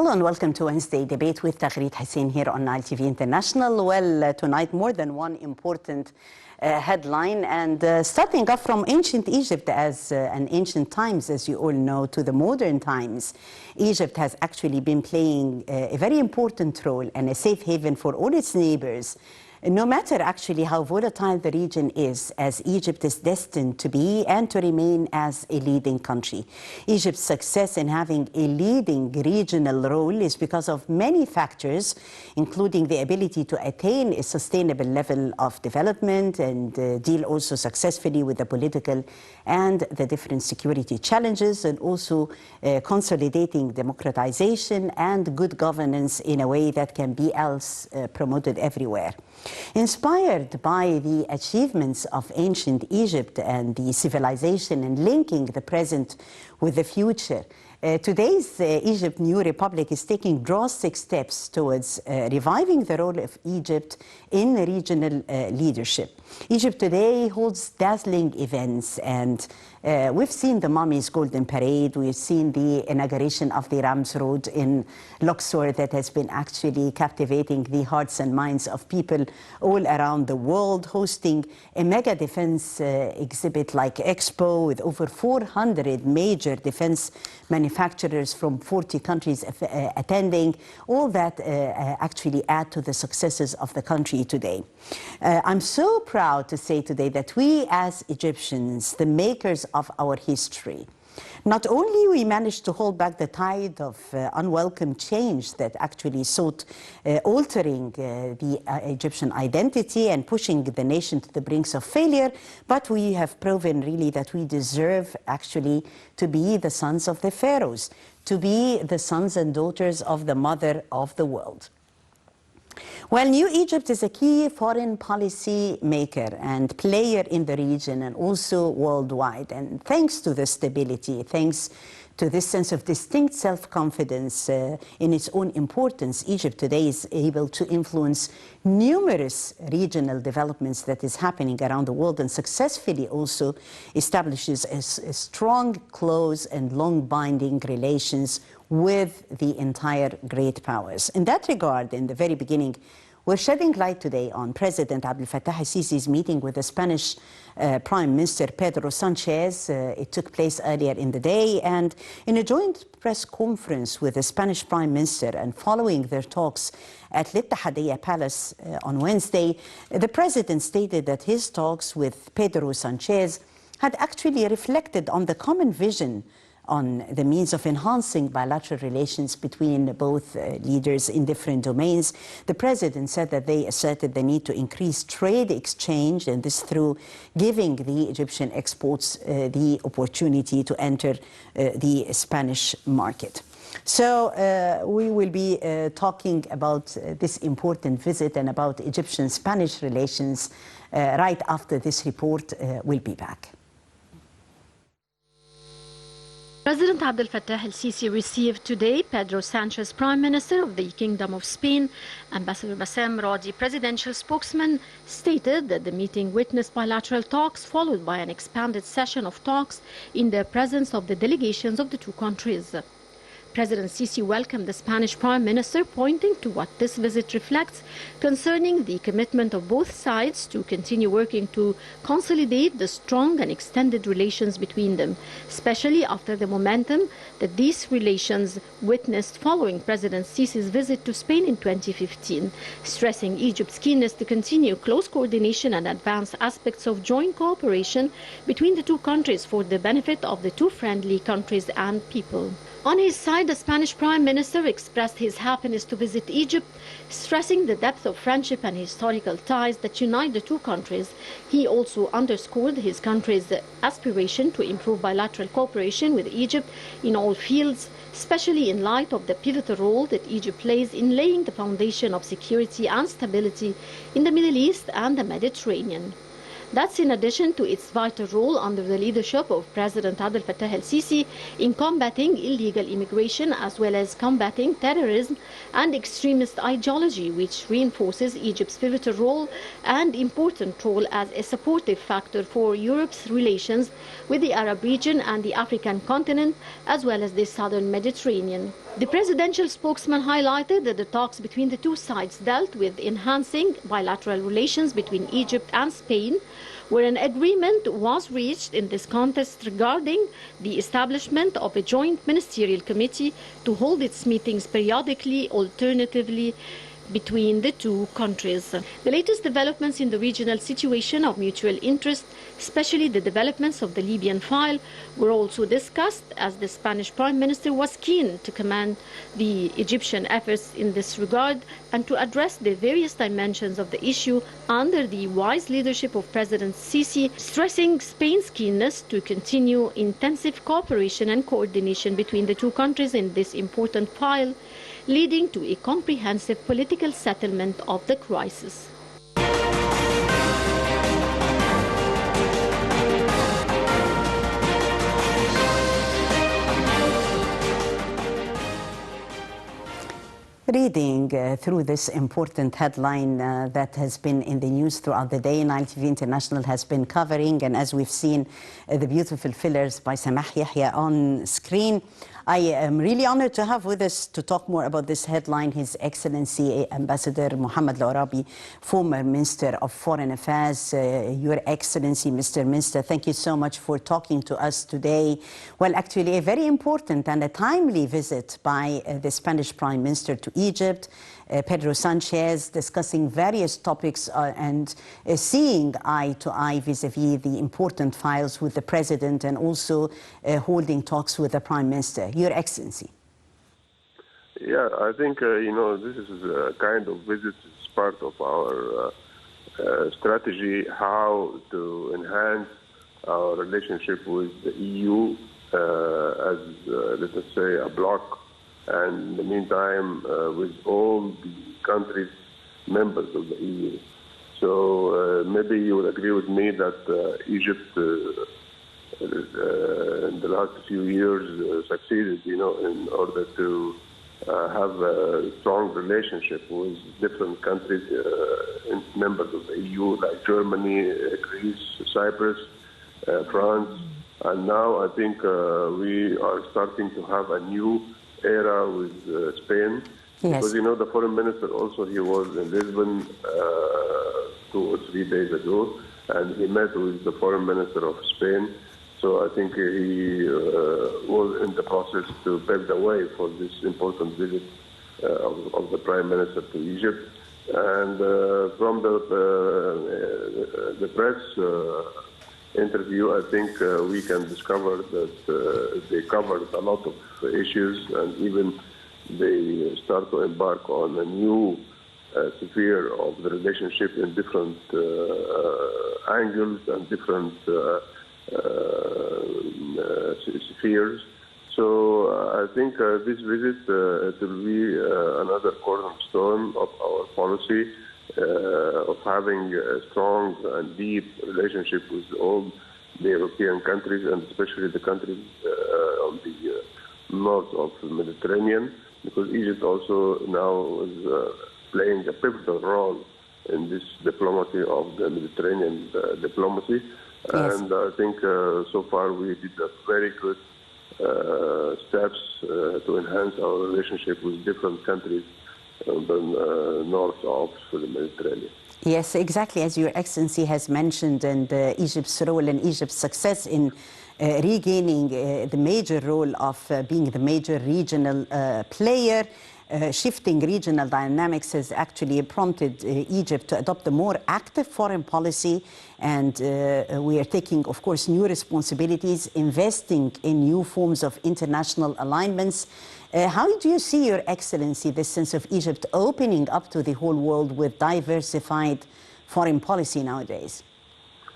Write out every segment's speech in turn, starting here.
Hello and welcome to Wednesday Debate with Taghreed Hussein here on Nile TV International. Well, tonight more than one important headline, and starting off from ancient Egypt and ancient times, as you all know, to the modern times. Egypt has actually been playing a very important role and a safe haven for all its neighbors. No matter actually how volatile the region is, as Egypt is destined to be and to remain as a leading country. Egypt's success in having a leading regional role is because of many factors, including the ability to attain a sustainable level of development and deal also successfully with the political and the different security challenges, and also consolidating democratization and good governance in a way that can be promoted everywhere. Inspired by the achievements of ancient Egypt and the civilization and linking the present with the future, today's Egypt New Republic is taking drastic steps towards reviving the role of Egypt in regional leadership. Egypt today holds dazzling events, and we've seen the Mummy's Golden Parade, we've seen the inauguration of the Rams Road in Luxor that has been actually captivating the hearts and minds of people all around the world, hosting a mega defense exhibit like Expo with over 400 major defense manufacturers from 40 countries attending. All that actually add to the successes of the country today. I'm so proud to say today that we as Egyptians, the makers of our history, not only we managed to hold back the tide of unwelcome change that actually sought altering the Egyptian identity and pushing the nation to the brinks of failure, but we have proven really that we deserve actually to be the sons of the pharaohs, to be the sons and daughters of the mother of the world. Well, New Egypt is a key foreign policy maker and player in the region and also worldwide. And thanks to the stability, thanks to this sense of distinct self-confidence in its own importance, Egypt today is able to influence numerous regional developments that is happening around the world, and successfully also establishes a strong, close and long-binding relations with the entire great powers. In that regard, in the very beginning, we're shedding light today on President Abdel Fattah el-Sisi's meeting with the Spanish Prime Minister Pedro Sanchez. It took place earlier in the day, and in a joint press conference with the Spanish Prime Minister and following their talks at L'Ittihadiyya Palace on Wednesday, the President stated that his talks with Pedro Sanchez had actually reflected on the common vision on the means of enhancing bilateral relations between both leaders in different domains. The President said that they asserted the need to increase trade exchange, and this through giving the Egyptian exports the opportunity to enter the Spanish market. So we will be talking about this important visit and about Egyptian-Spanish relations right after this report. We'll be back. President Abdel Fattah el-Sisi received today Pedro Sanchez, Prime Minister of the Kingdom of Spain. Ambassador Bassem Radi, presidential spokesman, stated that the meeting witnessed bilateral talks followed by an expanded session of talks in the presence of the delegations of the two countries. President Sisi welcomed the Spanish Prime Minister, pointing to what this visit reflects concerning the commitment of both sides to continue working to consolidate the strong and extended relations between them, especially after the momentum that these relations witnessed following President Sisi's visit to Spain in 2015, stressing Egypt's keenness to continue close coordination and advance aspects of joint cooperation between the two countries for the benefit of the two friendly countries and people. On his side, the Spanish Prime Minister expressed his happiness to visit Egypt, stressing the depth of friendship and historical ties that unite the two countries. He also underscored his country's aspiration to improve bilateral cooperation with Egypt in all fields, especially in light of the pivotal role that Egypt plays in laying the foundation of security and stability in the Middle East and the Mediterranean. That's in addition to its vital role under the leadership of President Abdel Fattah el-Sisi in combating illegal immigration as well as combating terrorism and extremist ideology, which reinforces Egypt's pivotal role and important role as a supportive factor for Europe's relations with the Arab region and the African continent as well as the southern Mediterranean. The presidential spokesman highlighted that the talks between the two sides dealt with enhancing bilateral relations between Egypt and Spain, where an agreement was reached in this context regarding the establishment of a joint ministerial committee to hold its meetings periodically, alternatively, between the two countries. The latest developments in the regional situation of mutual interest, especially the developments of the Libyan file, were also discussed, as the Spanish Prime Minister was keen to commend the Egyptian efforts in this regard and to address the various dimensions of the issue under the wise leadership of President Sisi, stressing Spain's keenness to continue intensive cooperation and coordination between the two countries in this important file, leading to a comprehensive political settlement of the crisis. Reading through this important headline that has been in the news throughout the day, Nile TV International has been covering, and as we've seen the beautiful fillers by Samah Yahya on screen, I am really honored to have with us to talk more about this headline His Excellency Ambassador Mohammed Al-Arabi, former Minister of Foreign Affairs. Your Excellency, Mr. Minister, thank you so much for talking to us today. Well, actually, a very important and a timely visit by the Spanish Prime Minister to Egypt, Pedro Sanchez, discussing various topics and seeing eye to eye vis-a-vis the important files with the President, and also holding talks with the Prime Minister. Your Excellency. Yeah, I think, this is a kind of visit as part of our strategy, how to enhance our relationship with the EU as, let us say, a bloc, and in the meantime, with all the countries members of the EU. So maybe you will agree with me that Egypt, in the last few years, succeeded, in order to have a strong relationship with different countries, members of the EU, like Germany, Greece, Cyprus, France. And now I think we are starting to have a new era with Spain. Yes. Because, the foreign minister also, he was in Lisbon 2 or 3 days ago, and he met with the foreign minister of Spain. So I think he was in the process to pave the way for this important visit of the Prime Minister to Egypt. And from the press interview, I think we can discover that they covered a lot of issues, and even they start to embark on a new sphere of the relationship in different angles and different spheres. So I think this visit it will be another cornerstone of our policy of having a strong and deep relationship with all the European countries, and especially the countries on the north of the Mediterranean, because Egypt also now is playing a pivotal role in this diplomacy of the Mediterranean diplomacy. Yes. And I think so far we did a very good steps to enhance our relationship with different countries on the north of the Mediterranean. Yes, exactly, as Your Excellency has mentioned, and Egypt's role and Egypt's success in regaining the major role of being the major regional player. Shifting regional dynamics has actually prompted Egypt to adopt a more active foreign policy, and we are taking, of course, new responsibilities, investing in new forms of international alignments. How do you see, Your Excellency, this sense of Egypt opening up to the whole world with diversified foreign policy nowadays?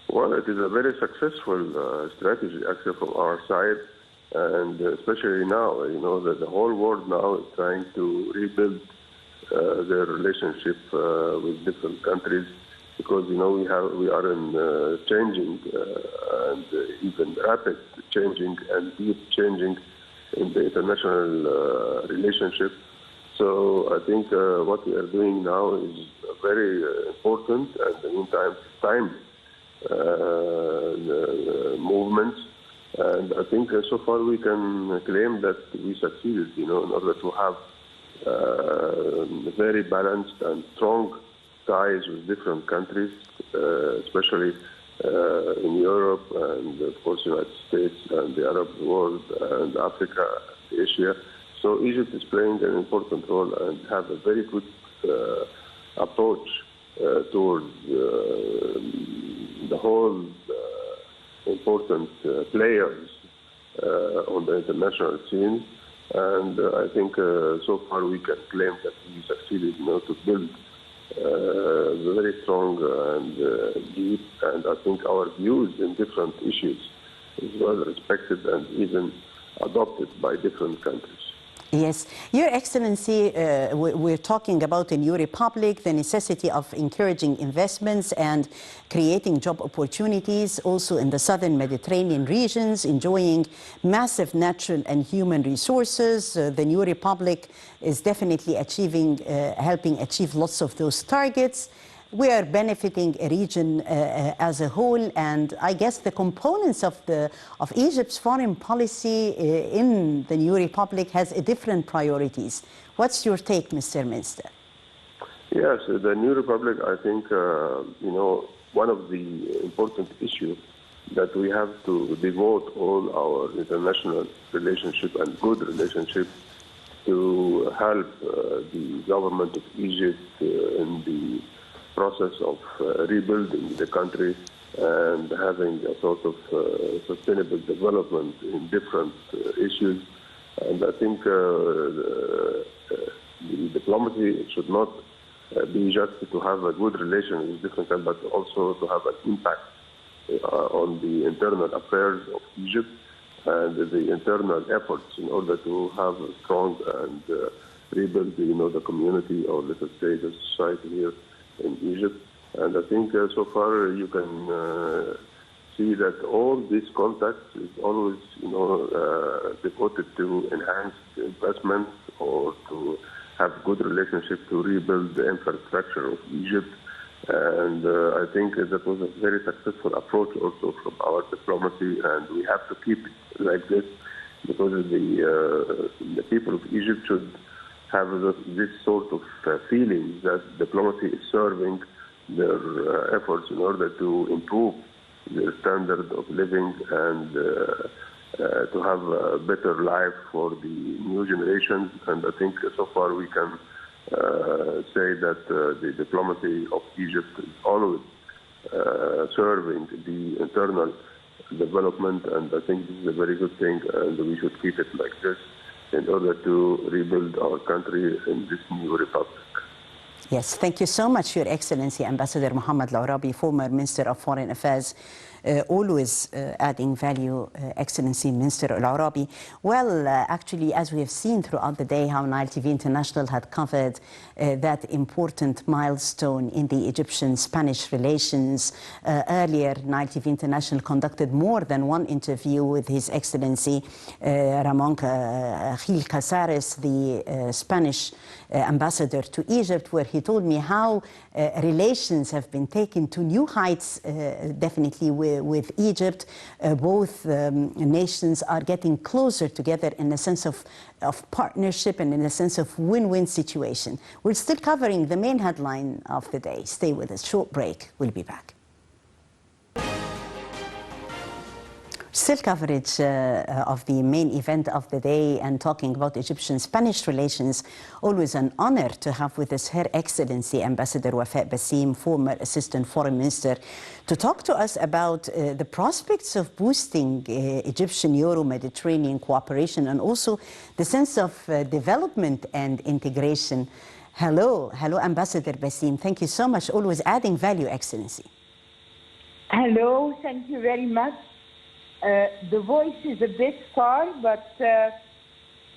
Well, it is a very successful strategy, actually, from our side. And especially now, that the whole world now is trying to rebuild their relationship with different countries, because we are in changing and even rapid changing and deep changing in the international relationship. So I think what we are doing now is very important, and in the meantime, timely movements. And I think so far we can claim that we succeeded, in order to have very balanced and strong ties with different countries, especially in Europe and, of course, United States and the Arab world and Africa, Asia. So Egypt is playing an important role and have a very good approach towards the whole important players on the international scene. And I think so far we can claim that we succeeded, to build very strong and deep, and I think our views in different issues is well respected and even adopted by different countries. Yes, Your Excellency, we're talking about a new republic, the necessity of encouraging investments and creating job opportunities also in the southern Mediterranean regions, enjoying massive natural and human resources. The new republic is definitely helping achieve lots of those targets. We are benefiting a region as a whole, and I guess the components of Egypt's foreign policy in the new republic has a different priorities. What's your take, Mr. Minister? Yes, the new republic, I think, one of the important issues that we have to devote all our international relationship and good relationship to help the government of Egypt in the process of rebuilding the country and having a sort of sustainable development in different issues. And I think the diplomacy should not be just to have a good relation with different countries, but also to have an impact on the internal affairs of Egypt and the internal efforts in order to have a strong and rebuild, the community, or let us say the society here in Egypt. And I think so far you can see that all these contacts is always, devoted to enhance the investment or to have good relationship to rebuild the infrastructure of Egypt. And I think that was a very successful approach also from our diplomacy, and we have to keep it like this because the people of Egypt should have this sort of feeling that diplomacy is serving their efforts in order to improve their standard of living and to have a better life for the new generations. And I think so far we can say that the diplomacy of Egypt is always serving the internal development, and I think this is a very good thing, and we should keep it like this in order to rebuild our country in this new republic. Yes, thank you so much, Your Excellency, Ambassador Mohammed Al-Arabi, former Minister of Foreign Affairs, always adding value, Excellency Minister Al-Arabi. Well, actually, as we have seen throughout the day, how Nile TV International had covered that important milestone in the Egyptian-Spanish relations. Earlier, Nile TV International conducted more than one interview with His Excellency Ramon Gil Casares, the Spanish ambassador to Egypt, where he told me how relations have been taken to new heights, definitely with Egypt. Both nations are getting closer together in a sense of partnership and in a sense of win-win situation. We're still covering the main headline of the day. Stay with us. Short break. We'll be back. Still coverage of the main event of the day and talking about Egyptian-Spanish relations. Always an honor to have with us Her Excellency Ambassador Wafa Bassim, former Assistant Foreign Minister, to talk to us about the prospects of boosting Egyptian-Euro-Mediterranean cooperation and also the sense of development and integration. Hello, Ambassador Bassim. Thank you so much. Always adding value, Excellency. Hello, thank you very much. The voice is a bit far, but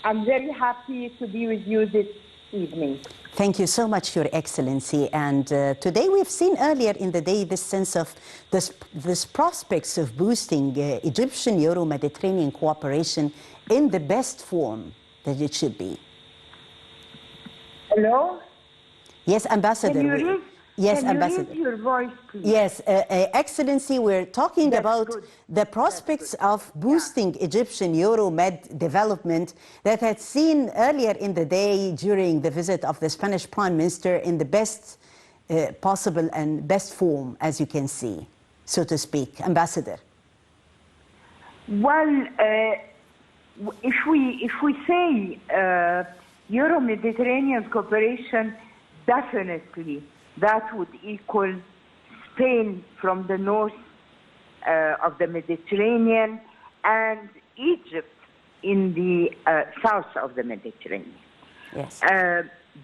I'm very happy to be with you this evening. Thank you so much, Your Excellency. And today we've seen earlier in the day this sense of this prospects of boosting Egyptian-Euro-Mediterranean cooperation in the best form that it should be. Hello? Yes, Ambassador. Can you read? Yes, Can Ambassador. you raise your voice, please? Yes, Excellency, we're talking That's about good. the prospects of boosting Egyptian Euromed development that had seen earlier in the day during the visit of the Spanish Prime Minister in the best possible and best form, as you can see, so to speak. Ambassador. Well, if we say Euro-Mediterranean cooperation, definitely that would equal Spain from the north of the Mediterranean and Egypt in the south of the Mediterranean. Yes.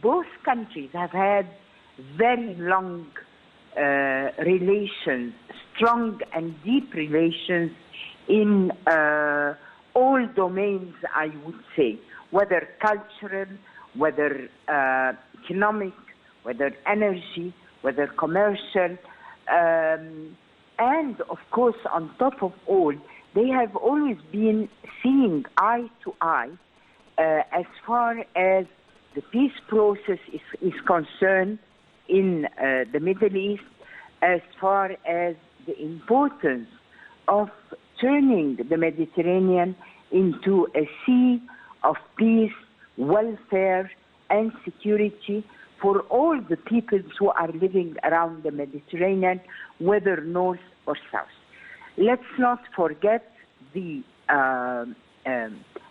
Both countries have had very long relations, strong and deep relations in all domains, I would say, whether cultural, whether economic, whether energy, whether commercial, and of course, on top of all, they have always been seeing eye to eye as far as the peace process is concerned in the Middle East, as far as the importance of turning the Mediterranean into a sea of peace, welfare, and security for all the peoples who are living around the Mediterranean, whether north or south. Let's not forget the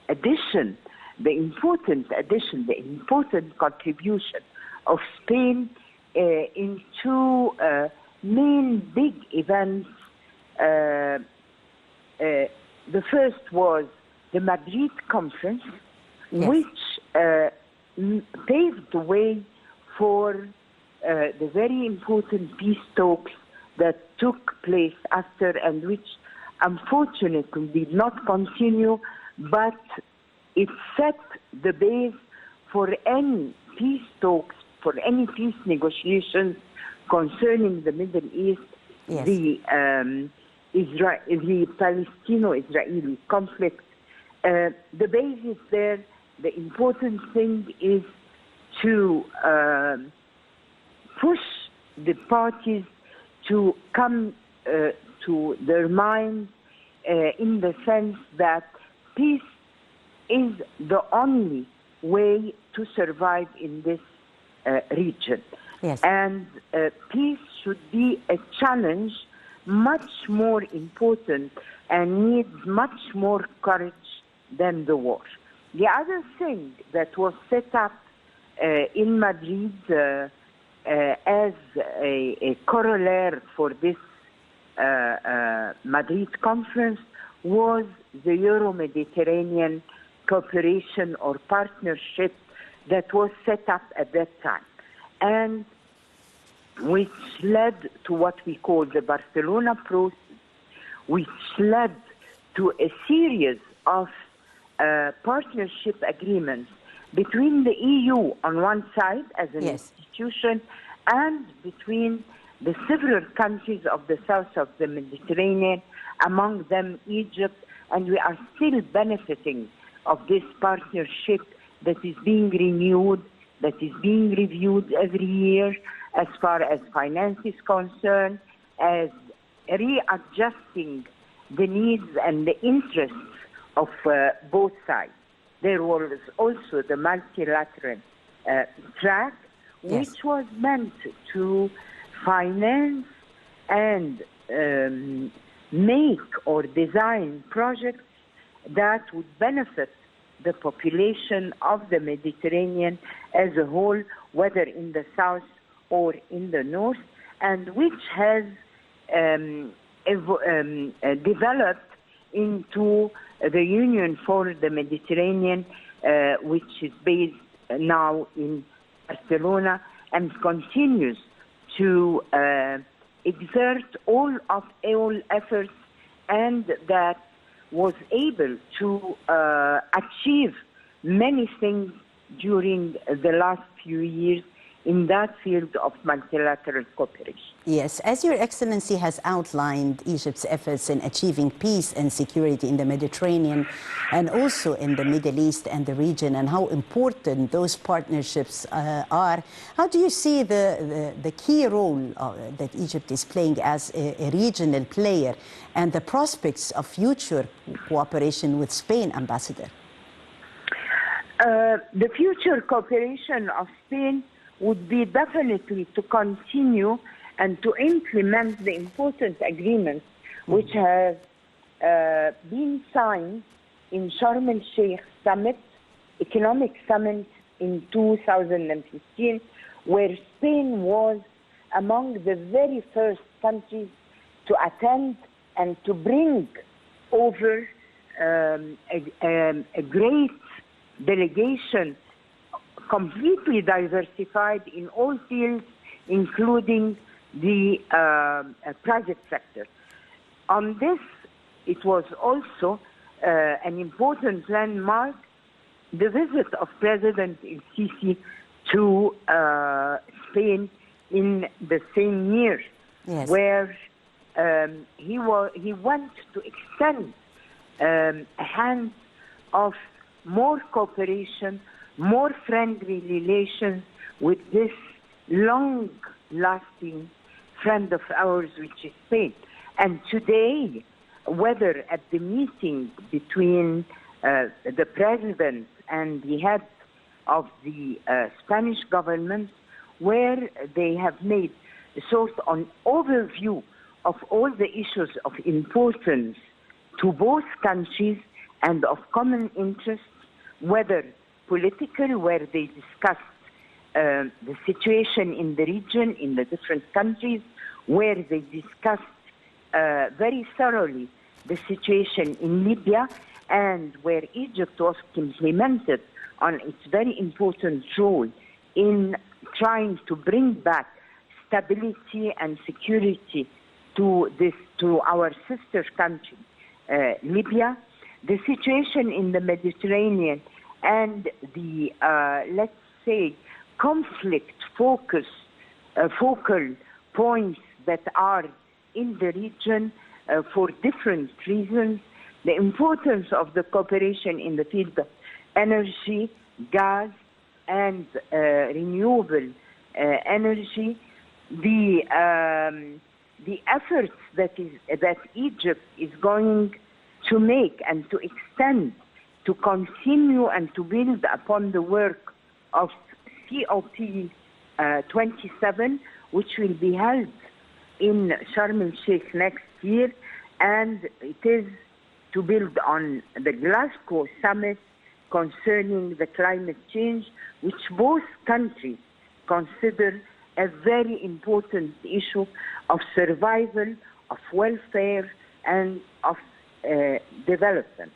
addition, the important contribution of Spain in two main big events. The first was the Madrid conference, Yes. which paved the way for the very important peace talks that took place after, and which unfortunately did not continue, but it set the base for any peace talks, for any peace negotiations concerning the Middle East, Yes. the Palestino-Israeli conflict. The base is there. The important thing is to push the parties to come to their minds in the sense that peace is the only way to survive in this region. Yes. And peace should be a challenge much more important and needs much more courage than the war. The other thing that was set up in Madrid as a corollary for this Madrid conference was the Euro-Mediterranean cooperation or partnership that was set up at that time, and which led to what we call the Barcelona process, which led to a series of partnership agreements between the EU on one side as an Yes. institution and between the several countries of the south of the Mediterranean, among them Egypt, and we are still benefiting of this partnership that is being renewed, that is being reviewed every year as far as finance is concerned, as readjusting the needs and the interests of both sides. There was also the multilateral track, which Yes. was meant to finance and make or design projects that would benefit the population of the Mediterranean as a whole, whether in the south or in the north, and which has developed into the Union for the Mediterranean, which is based now in Barcelona and continues to exert all efforts, and that was able to achieve many things during the last few years in that field of multilateral cooperation. Yes, as Your Excellency has outlined Egypt's efforts in achieving peace and security in the Mediterranean and also in the Middle East and the region, and how important those partnerships are, how do you see the key role that Egypt is playing as a regional player and the prospects of future cooperation with Spain, Ambassador? The future cooperation of Spain would be definitely to continue and to implement the important agreements which have been signed in Sharm el-Sheikh Summit, Economic Summit in 2015, where Spain was among the very first countries to attend and to bring over a great delegation, completely diversified in all fields, including the private sector. On this, it was also an important landmark, the visit of President El-Sisi to Spain in the same year, Yes. where he went to extend a hand of more cooperation, more friendly relations with this long-lasting friend of ours, which is Spain. And today, whether at the meeting between the president and the head of the Spanish government, where they have made a sort of an overview of all the issues of importance to both countries and of common interest, whether political, where they discussed the situation in the region, in the different countries, where they discussed very thoroughly the situation in Libya, and where Egypt was complimented on its very important role in trying to bring back stability and security to our sister country, Libya. The situation in the Mediterranean and the, let's say, focal points that are in the region for different reasons, the importance of the cooperation in the field of energy, gas, and renewable energy, the efforts that Egypt is going to make and to extend, to continue and to build upon the work of COP27, which will be held in Sharm el-Sheikh next year, and it is to build on the Glasgow Summit concerning the climate change, which both countries consider a very important issue of survival, of welfare, and of development.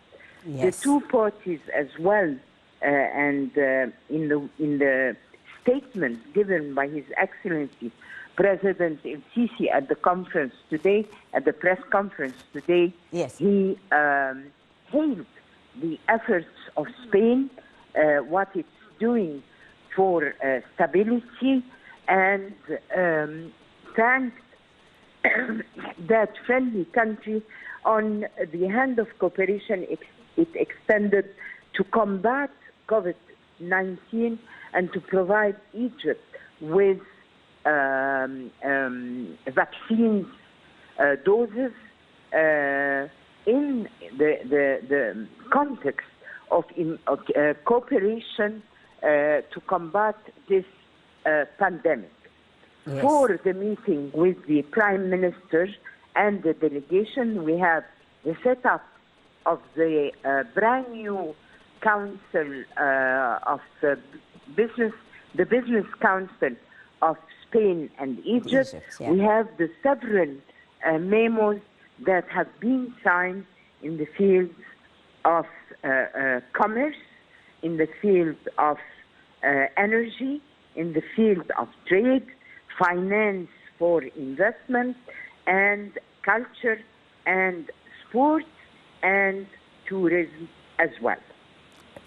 Yes. The two parties as well, and in the statement given by His Excellency President El-Sisi at the conference today, at the press conference today, Yes. he hailed the efforts of Spain, what it's doing for stability, and thanked that friendly country on the hand of cooperation it extended to combat COVID-19 and to provide Egypt with vaccines doses in the context of cooperation to combat this pandemic. Yes. For the meeting with the Prime Minister and the delegation, we have the setup of the brand new Council of the Business Council of Spain and Egypt. Yeah. We have the several memos that have been signed in the fields of commerce, in the field of energy, in the field of trade, finance for investment, and culture and sports and tourism as well.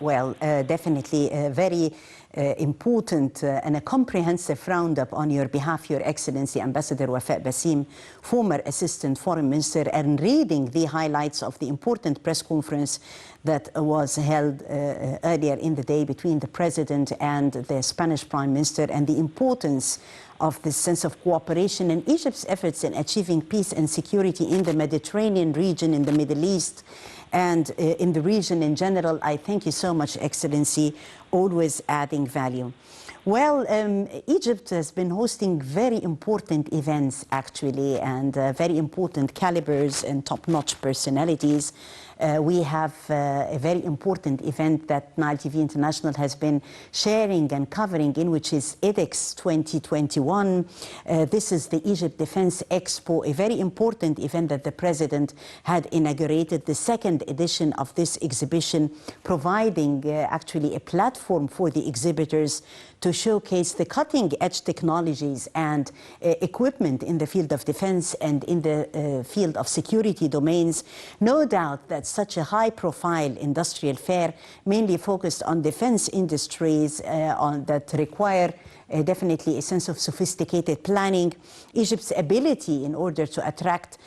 Well, definitely very important and a comprehensive roundup on your behalf, Your Excellency Ambassador Wafa Basim, former Assistant Foreign Minister, and reading the highlights of the important press conference that was held earlier in the day between the President and the Spanish Prime Minister, and the importance of this sense of cooperation and Egypt's efforts in achieving peace and security in the Mediterranean region, in the Middle East, and in the region in general. I thank you so much, Excellency, always adding value. Well, Egypt has been hosting very important events, actually, and very important calibers and top-notch personalities. We have a very important event that Nile TV International has been sharing and covering, in which is EDEX 2021. This is the Egypt Defense Expo, a very important event that the President had inaugurated, the second edition of this exhibition, providing actually a platform for the exhibitors to showcase the cutting-edge technologies and equipment in the field of defense and in the field of security domains. No doubt that such a high-profile industrial fair, mainly focused on defense industries that require definitely a sense of sophisticated planning, Egypt's ability in order to attract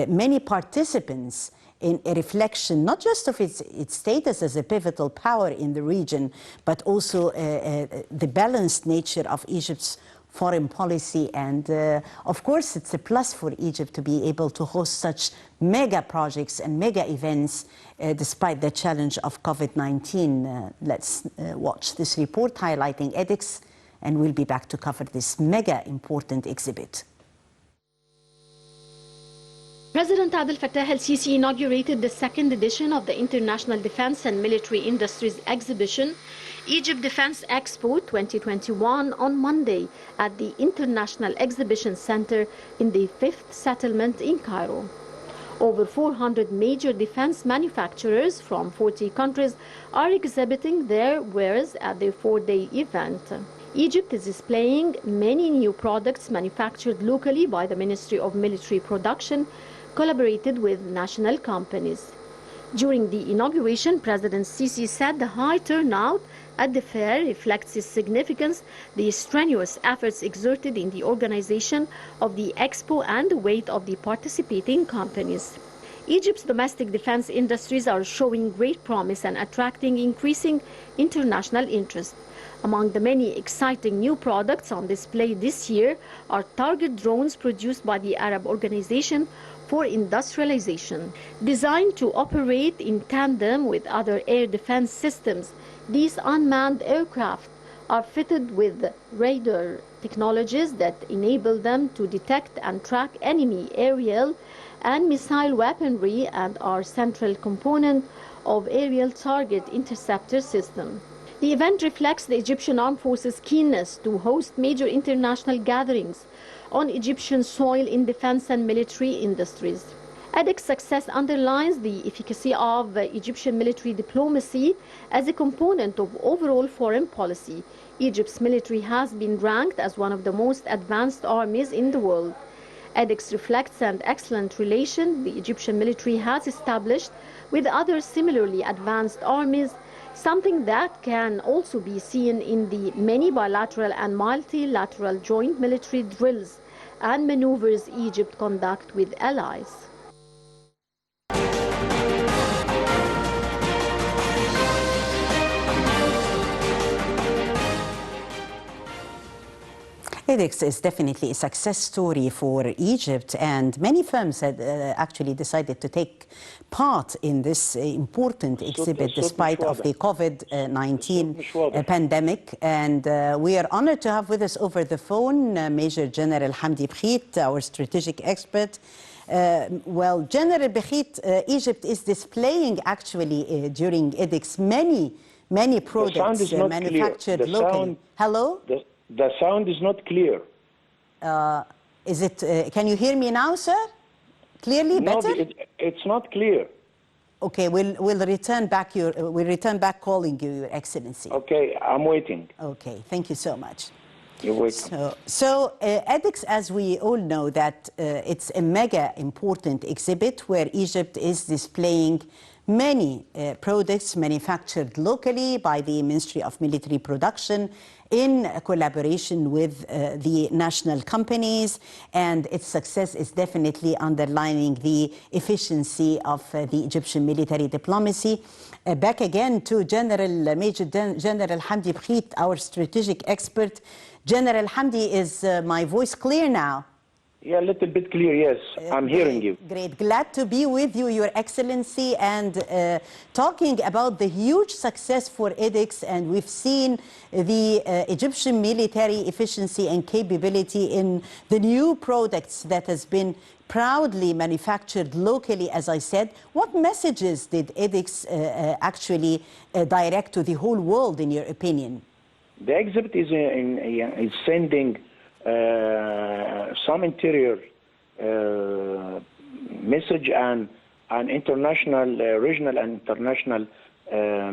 many participants in a reflection not just of its status as a pivotal power in the region, but also the balanced nature of Egypt's foreign policy. And of course, it's a plus for Egypt to be able to host such mega projects and mega events despite the challenge of COVID-19. Let's watch this report highlighting EDEX, and we'll be back to cover this mega important exhibit. President Abdel Fattah el-Sisi inaugurated the second edition of the International Defense and Military Industries Exhibition, Egypt Defense Expo 2021, on Monday at the International Exhibition Center in the 5th Settlement in Cairo. Over 400 major defense manufacturers from 40 countries are exhibiting their wares at the 4-day event. Egypt is displaying many new products manufactured locally by the Ministry of Military Production, collaborated with national companies. During the inauguration, President Sisi said the high turnout at the fair reflects its significance, the strenuous efforts exerted in the organization of the expo, and the weight of the participating companies. Egypt's domestic defense industries are showing great promise and attracting increasing international interest. Among the many exciting new products on display this year are target drones produced by the Arab Organization for Industrialization. Designed to operate in tandem with other air defense systems, these unmanned aircraft are fitted with radar technologies that enable them to detect and track enemy aerial and missile weaponry, and are central component of aerial target interceptor system. The event reflects the Egyptian Armed Forces' keenness to host major international gatherings on Egyptian soil in defense and military industries. EDEX's success underlines the efficacy of Egyptian military diplomacy as a component of overall foreign policy. Egypt's military has been ranked as one of the most advanced armies in the world. EDEX reflects an excellent relation the Egyptian military has established with other similarly advanced armies, something that can also be seen in the many bilateral and multilateral joint military drills and maneuvers Egypt conducts with allies. EDEX is definitely a success story for Egypt, and many firms had actually decided to take part in this important exhibit despite of the COVID-19 pandemic. And we are honored to have with us over the phone Major General Hamdi Bkhit, our strategic expert. Well, General Bkhit, Egypt is displaying actually during EDEX many products manufactured locally. Hello? The sound is not clear. Is it? Can you hear me now, sir? Clearly, better? No, it's not clear. Okay, we'll return back calling you, Your Excellency. Okay, I'm waiting. Okay, thank you so much. You're welcome. So EDEX, as we all know, that it's a mega important exhibit where Egypt is displaying many products manufactured locally by the Ministry of Military Production in collaboration with the national companies, and its success is definitely underlining the efficiency of the Egyptian military diplomacy. Back again to Major General Hamdi Bkhit, our strategic expert. General Hamdi, is my voice clear now? Yeah, a little bit clear, yes. I'm hearing you. Great. Glad to be with you, Your Excellency, and talking about the huge success for edX. And we've seen the Egyptian military efficiency and capability in the new products that has been proudly manufactured locally, as I said. What messages did edX actually direct to the whole world, in your opinion? The exhibit is sending some interior message and international, regional and international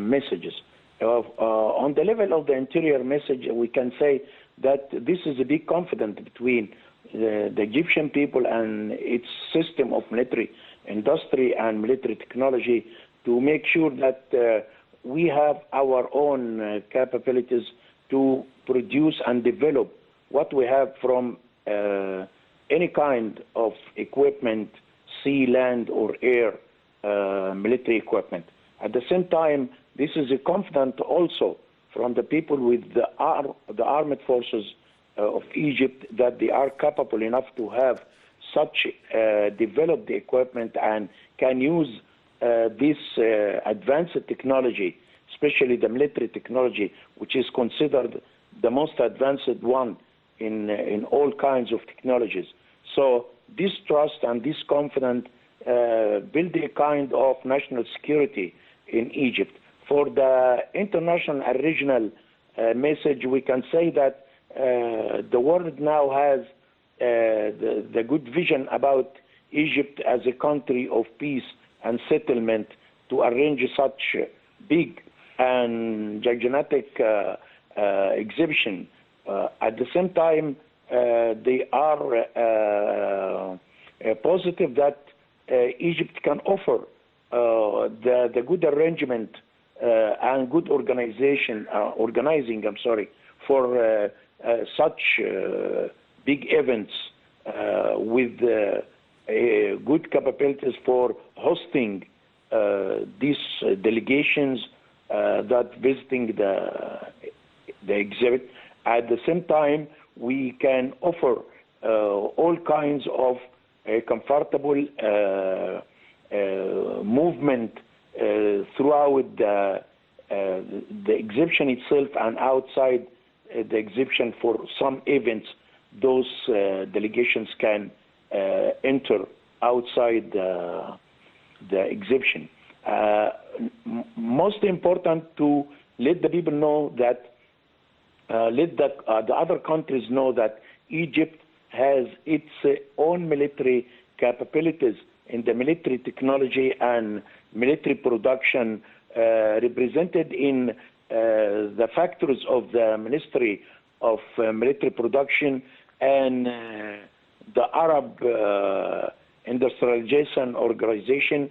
messages. On the level of the interior message, we can say that this is a big confidence between the Egyptian people and its system of military industry and military technology to make sure that we have our own capabilities to produce and develop what we have from any kind of equipment, sea, land, or air military equipment. At the same time, this is a confidence also from the people with the armed forces of Egypt that they are capable enough to have such developed equipment and can use this advanced technology, especially the military technology, which is considered the most advanced one in all kinds of technologies. So this trust and this confidence build a kind of national security in Egypt. For the international and regional message, we can say that the world now has the good vision about Egypt as a country of peace and settlement to arrange such big and gigantic exhibition. At the same time, they are positive that Egypt can offer the good arrangement and good organizing, for such big events with good capabilities for hosting these delegations that visiting the exhibit. At the same time, we can offer all kinds of comfortable movement throughout the exhibition itself and outside the exhibition. For some events, those delegations can enter outside the exhibition. Most important to let the people know that let the other countries know that Egypt has its own military capabilities in the military technology and military production represented in the factories of the Ministry of Military Production and the Arab Industrialization Organization.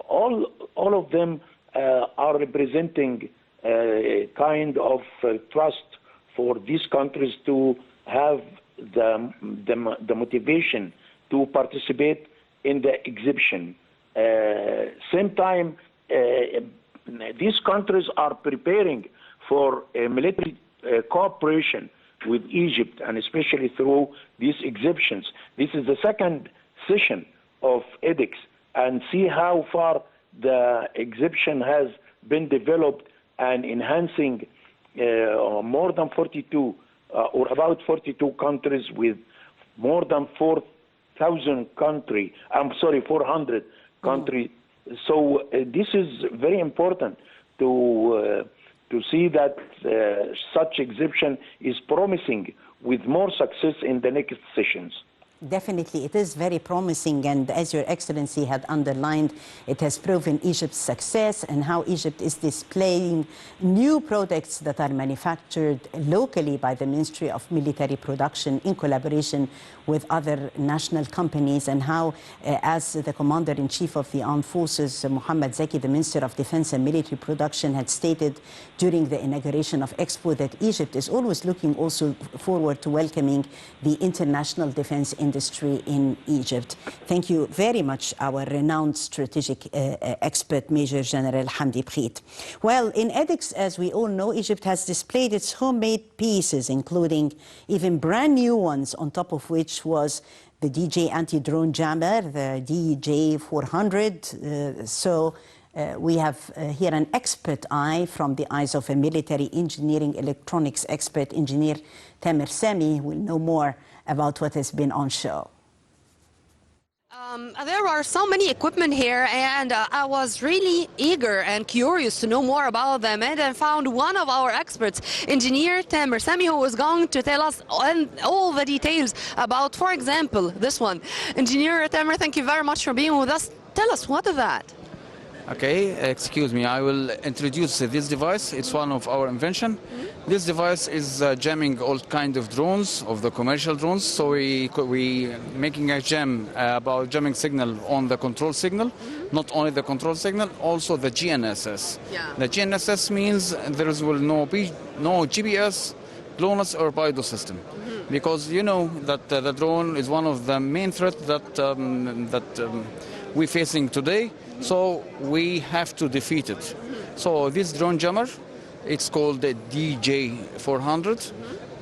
All of them are representing kind of trust for these countries to have the motivation to participate in the exhibition. Same time, these countries are preparing for a military cooperation with Egypt, and especially through these exhibitions. This is the second session of edX, and see how far the exhibition has been developed and enhancing more than 42 or about 42 countries with more than 400 countries. So this is very important to see that such exhibition is promising with more success in the next sessions. Definitely, it is very promising, and as Your Excellency had underlined, it has proven Egypt's success and how Egypt is displaying new products that are manufactured locally by the Ministry of Military Production in collaboration with other national companies, and how, as the Commander-in-Chief of the Armed Forces, Mohammed Zaki, the Minister of Defense and Military Production, had stated during the inauguration of Expo that Egypt is always looking also forward to welcoming the international defense industry in Egypt. Thank you very much, our renowned strategic expert, Major General Hamdi Bkhit. Well, in edX, as we all know, Egypt has displayed its homemade pieces, including even brand new ones, on top of which was the DJ anti-drone jammer, the DJ400. We have here an expert eye from the eyes of a military engineering electronics expert, Engineer Tamer Sami, who will know more about what has been on show. There are so many equipment here, and I was really eager and curious to know more about them, and I found one of our experts, Engineer Tamer Sami, who is going to tell us all the details about, for example, this one. Engineer Tamer, thank you very much for being with us. Tell us, what is that? Okay, excuse me, I will introduce this device. It's one of our invention. This device is jamming all kind of drones, of the commercial drones. So we making a jam about jamming signal on the control signal, not only the control signal, also the GNSS. Yeah. The GNSS means there will be no GPS, GLONASS or BIDO system. Because you know that the drone is one of the main threats that we're facing today. So we have to defeat it. So this drone jammer, it's called the DJ400.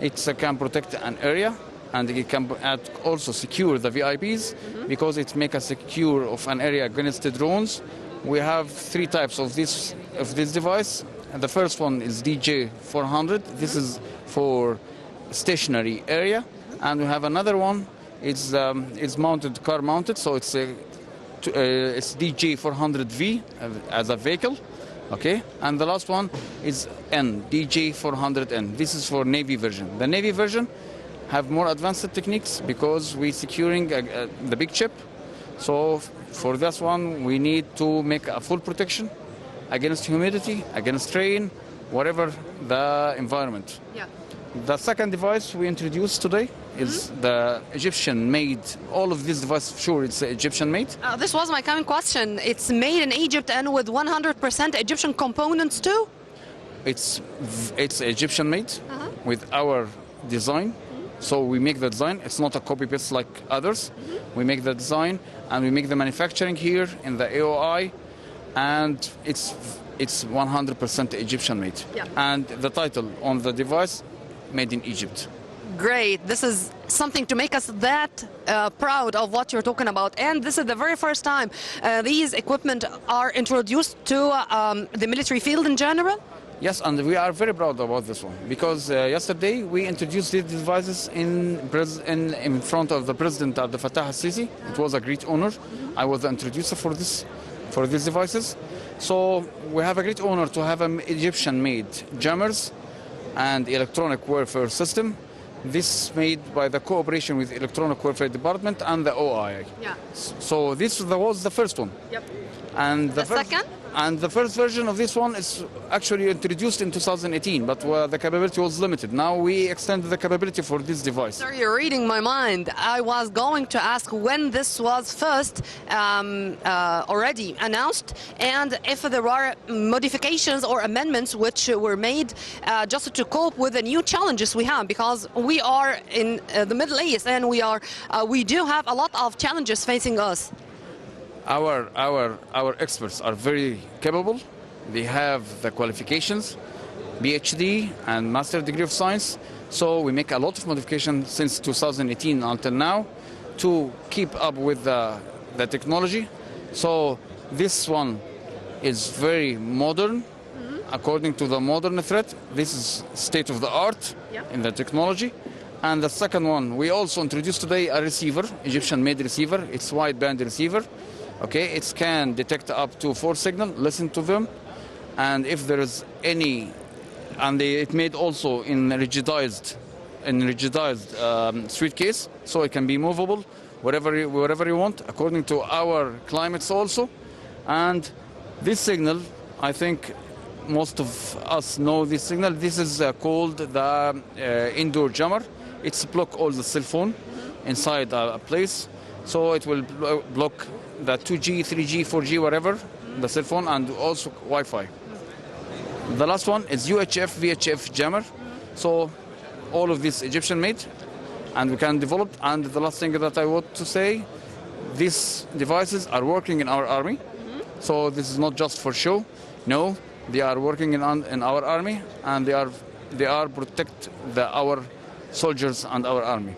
It can protect an area, and it can also secure the VIPs because it makes a secure of an area against the drones. We have three types of this device. And the first one is DJ400. This is for stationary area, and we have another one. It's mounted, car mounted, so it's DJ400V as a vehicle, okay? And the last one is DJ400N. This is for Navy version. The Navy version have more advanced techniques because we're securing the big chip. So for this one, we need to make a full protection against humidity, against rain, whatever the environment. Yeah. The second device we introduced today is the Egyptian-made. All of this device, sure, it's Egyptian-made. This was my coming question. It's made in Egypt and with 100% Egyptian components too? It's Egyptian-made with our design. So we make the design. It's not a copy-paste like others. We make the design and we make the manufacturing here in the AOI, and it's 100% Egyptian-made. Yeah. And the title on the device, Made in Egypt. Great. This is something to make us that proud of what you're talking about. And this is the very first time these equipment are introduced to the military field in general? Yes, and we are very proud about this one because yesterday we introduced these devices in front of the President Abdel Fattah al-Sisi. It was a great honor. I was the introducer for these devices. So we have a great honor to have an Egyptian-made jammers and electronic warfare system. This made by the cooperation with Electronic Warfare Department and the OIA. Yeah. So this was the first one. Yep. And The second? And the first version of this one is actually introduced in 2018, but the capability was limited. Now we extended the capability for this device. Sir, you're reading my mind. I was going to ask when this was first already announced, and if there are modifications or amendments which were made just to cope with the new challenges we have, because we are in the Middle East and we do have a lot of challenges facing us. Our experts are very capable. They have the qualifications, PhD and Master Degree of Science. So we make a lot of modifications since 2018 until now to keep up with the technology. So this one is very modern, according to the modern threat. This is state of the art in the technology. And the second one, we also introduced today a receiver, Egyptian-made receiver. It's wideband receiver. Okay, it can detect up to 4 signals, listen to them, and if there is any, and it made also in rigidized in rigidized suitcase, so it can be movable wherever you want, according to our climates also. And this signal, I think most of us know this signal. This is called the indoor jammer. It's block all the cell phone inside a place, so it will block the 2G, 3G, 4G, whatever, the cell phone, and also Wi-Fi. The last one is UHF, VHF jammer. So all of this Egyptian made, and we can develop. And the last thing that I want to say, these devices are working in our army. So this is not just for show. No, they are working in our army, and they are protect our soldiers and our army.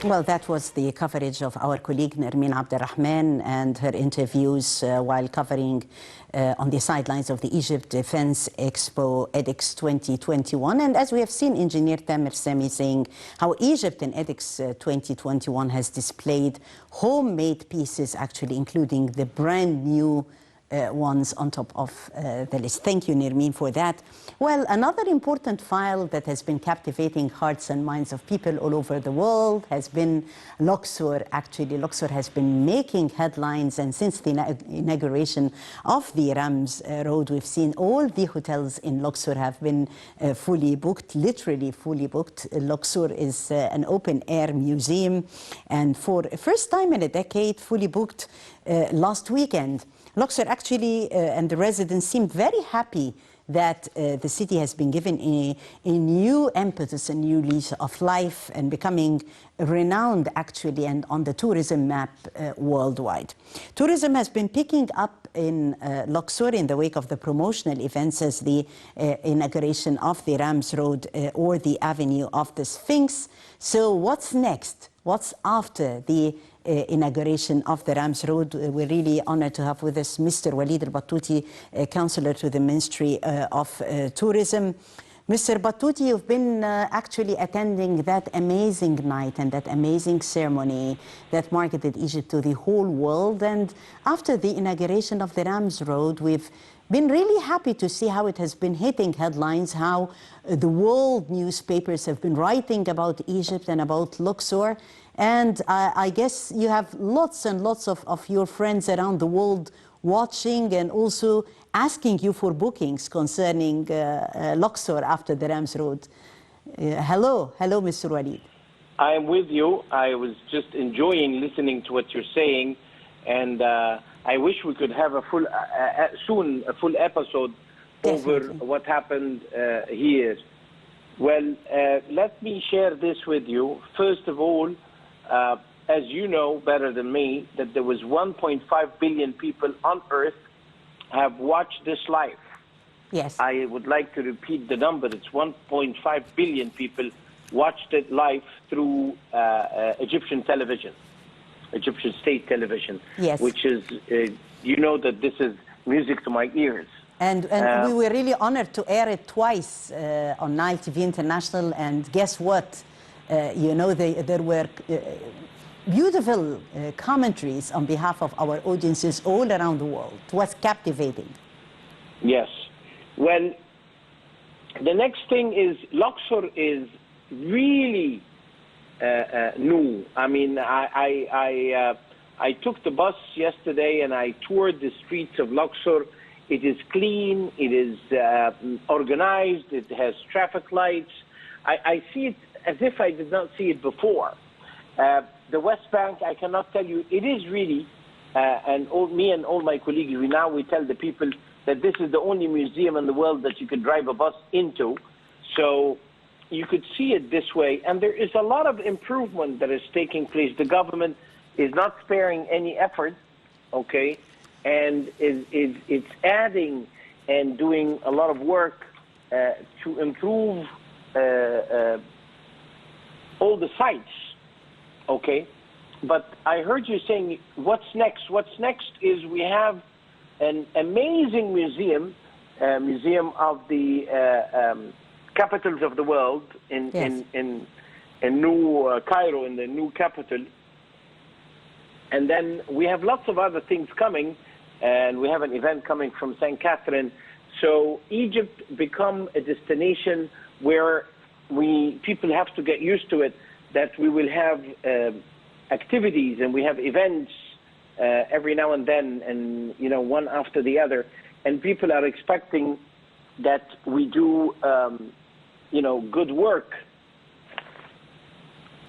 Well, that was the coverage of our colleague Nermeen Abdelrahman and her interviews while covering on the sidelines of the Egypt Defense Expo edX 2021. And as we have seen Engineer Tamer Sami saying how Egypt in edX 2021 has displayed homemade pieces, actually including the brand new ones on top of the list. Thank you, Nermeen, for that. Well, another important file that has been captivating hearts and minds of people all over the world has been Luxor. Actually, Luxor has been making headlines, and since the inauguration of the Rams Road, we've seen all the hotels in Luxor have been fully booked, literally fully booked. Luxor is an open-air museum, and for the first time in a decade, fully booked last weekend. Luxor actually and the residents seemed very happy that the city has been given a new impetus, a new lease of life, and becoming renowned actually and on the tourism map worldwide. Tourism has been picking up in Luxor in the wake of the promotional events as the inauguration of the Rams Road or the Avenue of the Sphinx. So what's next? What's after the inauguration of the Rams Road? We're really honored to have with us Mr. Walid Al-Battouti, Councillor to the Ministry of Tourism. Mr. Battouti, you've been actually attending that amazing night and that amazing ceremony that marketed Egypt to the whole world. And after the inauguration of the Rams Road, we've been really happy to see how it has been hitting headlines, how the world newspapers have been writing about Egypt and about Luxor. And I guess you have lots and lots of your friends around the world watching and also asking you for bookings concerning Luxor after the Rams Road. Hello, Mr. Walid. I am with you. I was just enjoying listening to what you're saying, and I wish we could have a full episode over what happened here. Well, let me share this with you. First of all, as you know better than me, that there was 1.5 billion people on Earth have watched this live. Yes. I would like to repeat the number. It's 1.5 billion people watched it live through Egyptian television, Egyptian state television. Yes. Which is, you know that this is music to my ears. And we were really honored to air it twice on Nile TV International. And guess what? You know, there were beautiful commentaries on behalf of our audiences all around the world. It was captivating. Yes. Well, the next thing is Luxor is really new. I mean, I took the bus yesterday and I toured the streets of Luxor. It is clean, it is organized, it has traffic lights. I see it as if I did not see it before. The West Bank, I cannot tell you, it is really, me and all my colleagues, we tell the people that this is the only museum in the world that you could drive a bus into. So you could see it this way. And there is a lot of improvement that is taking place. The government is not sparing any effort, okay, and it's adding and doing a lot of work to improve all the sites, okay? But I heard you saying, what's next? What's next is we have an amazing museum, museum of the capitals of the world in New Cairo, in the new capital. And then we have lots of other things coming, and we have an event coming from St. Catherine. So Egypt become a destination where people have to get used to it, that we will have activities and we have events every now and then, and one after the other. And people are expecting that we do good work.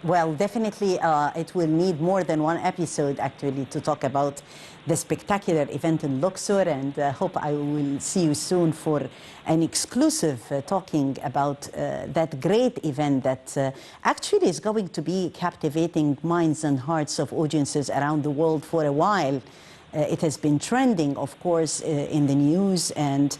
Well, definitely it will need more than one episode, actually, to talk about the spectacular event in Luxor, and hope I will see you soon for an exclusive talking about that great event that actually is going to be captivating minds and hearts of audiences around the world for a while. It has been trending, of course, in the news, and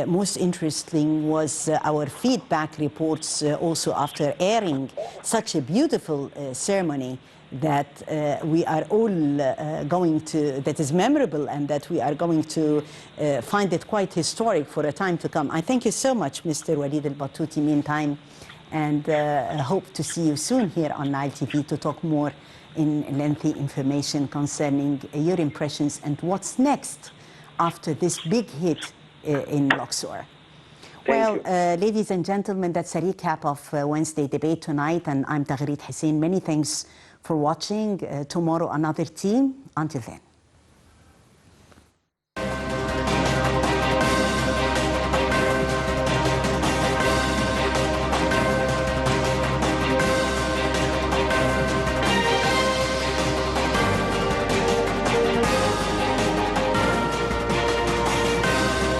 most interesting was our feedback reports also after airing such a beautiful ceremony that we are all that is memorable, and that we are going to find it quite historic for a time to come. I thank you so much, Mr. Walid Al-Battouti, meantime, and hope to see you soon here on Nile TV to talk more in lengthy information concerning your impressions and what's next after this big hit in Luxor. Well, ladies and gentlemen, that's a recap of Wednesday debate tonight, and I'm Taghreed Hussein. Many thanks for watching. Tomorrow, another team. Until then.